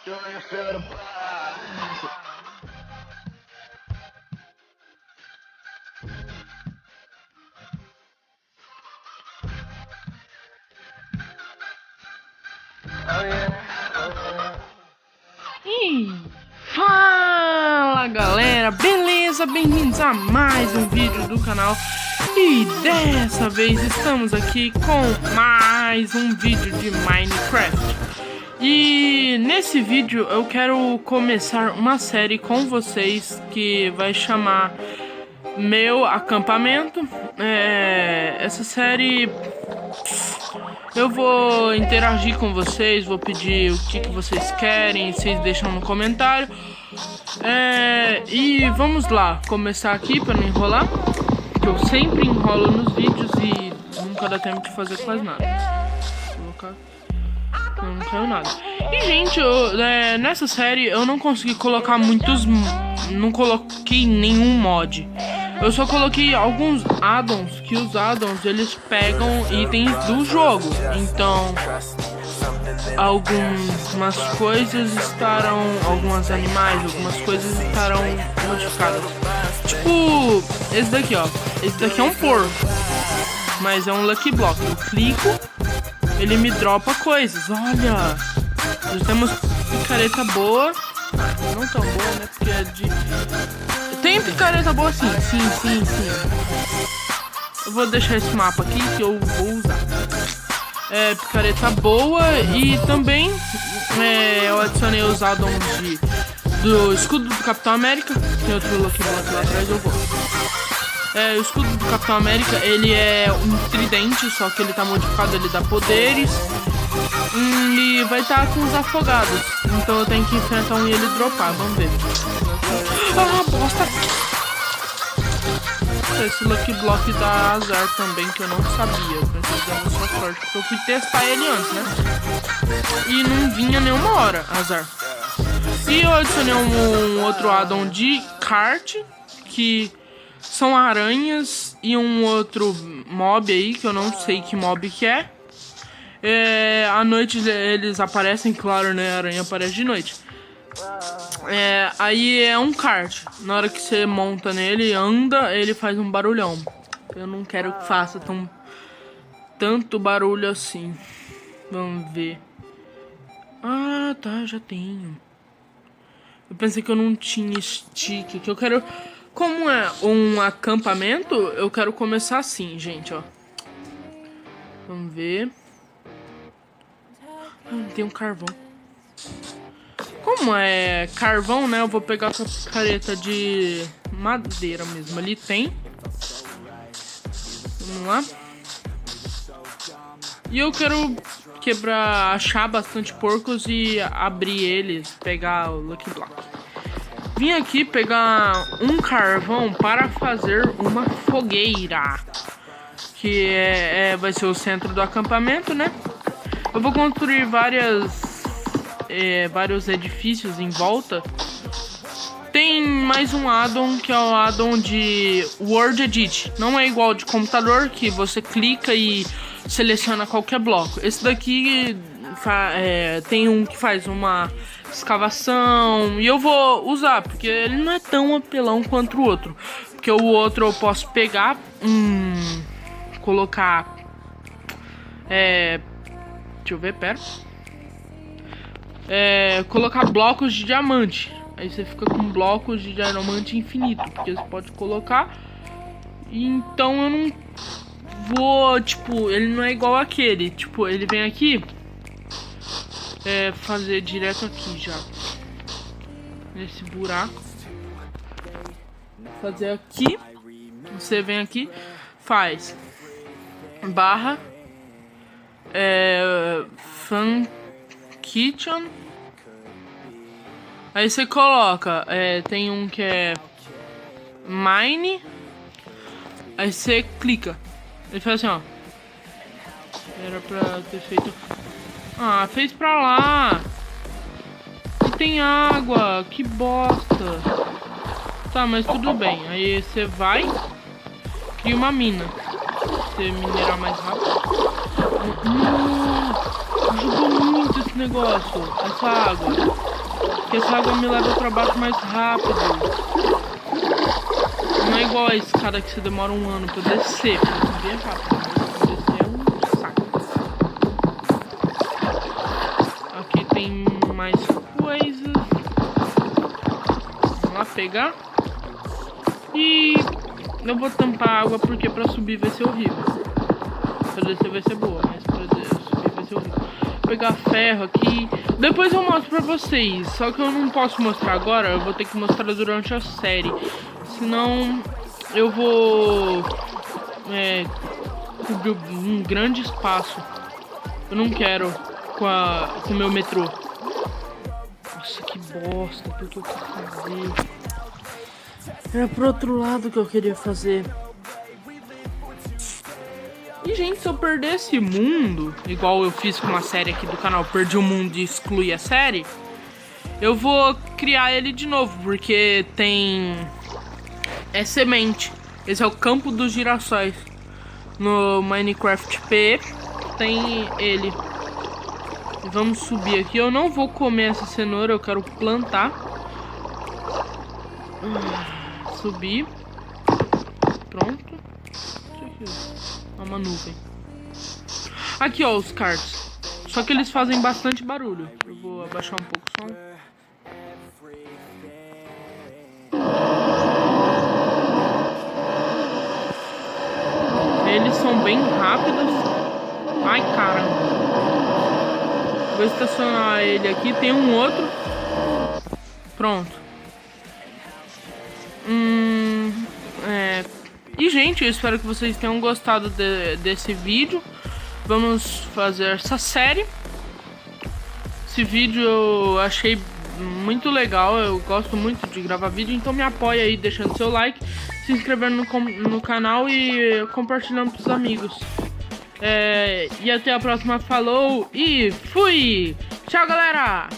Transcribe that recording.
Do you feel the buzz? Oh yeah, oh yeah. E fala galera, beleza? Bem-vindos a mais um vídeo do canal. E dessa vez estamos aqui com mais um vídeo de Minecraft. E nesse vídeo eu quero começar uma série com vocês que vai chamar Meu Acampamento. Essa série eu vou interagir com vocês, vou pedir o que vocês querem, vocês deixam no comentário. E vamos lá, começar aqui para não enrolar, porque eu sempre enrolo nos vídeos e nunca dá tempo de fazer quase nada. Vou colocar... Não caiu nada. E gente, nessa série eu não consegui colocar muitos... Não coloquei nenhum mod. Eu só coloquei alguns addons, que os addons eles pegam itens do jogo. Então, algumas coisas estarão, alguns animais, algumas coisas estarão modificadas. Tipo, esse daqui, ó. Esse daqui é um porco, mas é um Lucky Block. Eu clico, ele me dropa coisas. Olha, nós temos picareta boa. Não tão boa, né? Porque é de... Tem picareta boa sim. Eu vou deixar esse mapa aqui que eu vou usar. Picareta boa. E também eu adicionei os addons do escudo do Capitão América. Tem outro Lucky Block lá atrás, eu vou. O escudo do Capitão América, ele é um tridente, só que ele tá modificado, ele dá poderes. E vai estar com os afogados. Então eu tenho que enfrentar um e ele dropar, vamos ver. Ah, bosta! Esse Lucky Block dá azar também, que eu não sabia. Eu pensei que era só sorte, porque eu fui testar ele antes, né? E não vinha nenhuma hora, azar. E eu adicionei um outro addon de kart, que são aranhas, e um outro mob aí, que eu não sei que mob que é. À noite eles aparecem, claro, né? A aranha aparece de noite. Aí é um kart. Na hora que você monta nele, anda, ele faz um barulhão. Eu não quero que faça tanto barulho assim. Vamos ver. Ah, tá, já tenho. Eu pensei que eu não tinha stick. Que eu quero... Como é um acampamento, eu quero começar assim, gente, ó. Vamos ver. Tem um carvão. Como é carvão, né? Eu vou pegar com a picareta de madeira mesmo. Ali tem. Vamos lá. E eu quero achar bastante porcos e abrir eles. Pegar o Lucky Block. Vim aqui pegar um carvão para fazer uma fogueira. Que vai ser o centro do acampamento, né? Eu vou construir vários edifícios em volta. Tem mais um addon, que é o addon de World Edit. Não é igual de computador, que você clica e seleciona qualquer bloco. Esse daqui tem um que faz uma escavação. E eu vou usar, porque ele não é tão apelão quanto o outro. Porque o outro eu posso pegar, colocar... Deixa eu ver, pera. Colocar blocos de diamante. Aí você fica com blocos de diamante infinito, porque você pode colocar. Então eu não vou, tipo, ele não é igual aquele. Tipo, ele vem aqui. Fazer direto aqui já. Nesse buraco. Fazer aqui. Você vem aqui, faz barra Fun Kitchen. Aí você coloca, tem um que é Mine. Aí você clica. Ele faz assim, ó. Era pra ter feito... Ah, fez pra lá. E tem água, que bosta. Tá, mas tudo bem. Aí você vai, cria uma mina. Você minerar mais rápido. Ajudou muito esse negócio, essa água. Porque essa água me leva pra baixo mais rápido. Não é igual a escada que você demora um ano pra descer. Pra subir é rápido. Descer é um saco. Aqui tem mais coisas. Vamos lá pegar. E eu vou tampar a água porque pra subir vai ser horrível. Pra descer vai ser boa, mas pra subir vai ser horrível. Vou pegar ferro aqui. Depois eu mostro pra vocês. Só que eu não posso mostrar agora. Eu vou ter que mostrar durante a série. Senão eu vou cobrir um grande espaço. Eu não quero com o meu metrô. Nossa, que bosta. Porque eu quis fazer. Era pro outro lado que eu queria fazer. E, gente, se eu perder esse mundo, igual eu fiz com uma série aqui do canal, perdi o mundo e excluí a série, eu vou criar ele de novo, porque tem... é semente. Esse é o campo dos girassóis. No Minecraft P tem ele. E vamos subir aqui. Eu não vou comer essa cenoura, eu quero plantar. Subir. Pronto. Isso aqui, ó. Uma nuvem. Aqui, ó, os cards. Só que eles fazem bastante barulho. Eu vou abaixar um pouco o som. Eles são bem rápidos. Ai, caramba. Vou estacionar ele aqui. Tem um outro. Pronto. E, gente, eu espero que vocês tenham gostado desse vídeo. Vamos fazer essa série. Esse vídeo eu achei muito legal. Eu gosto muito de gravar vídeo. Então me apoia aí deixando seu like, se inscrevendo no canal e compartilhando pros amigos. E até a próxima. Falou e fui! Tchau, galera!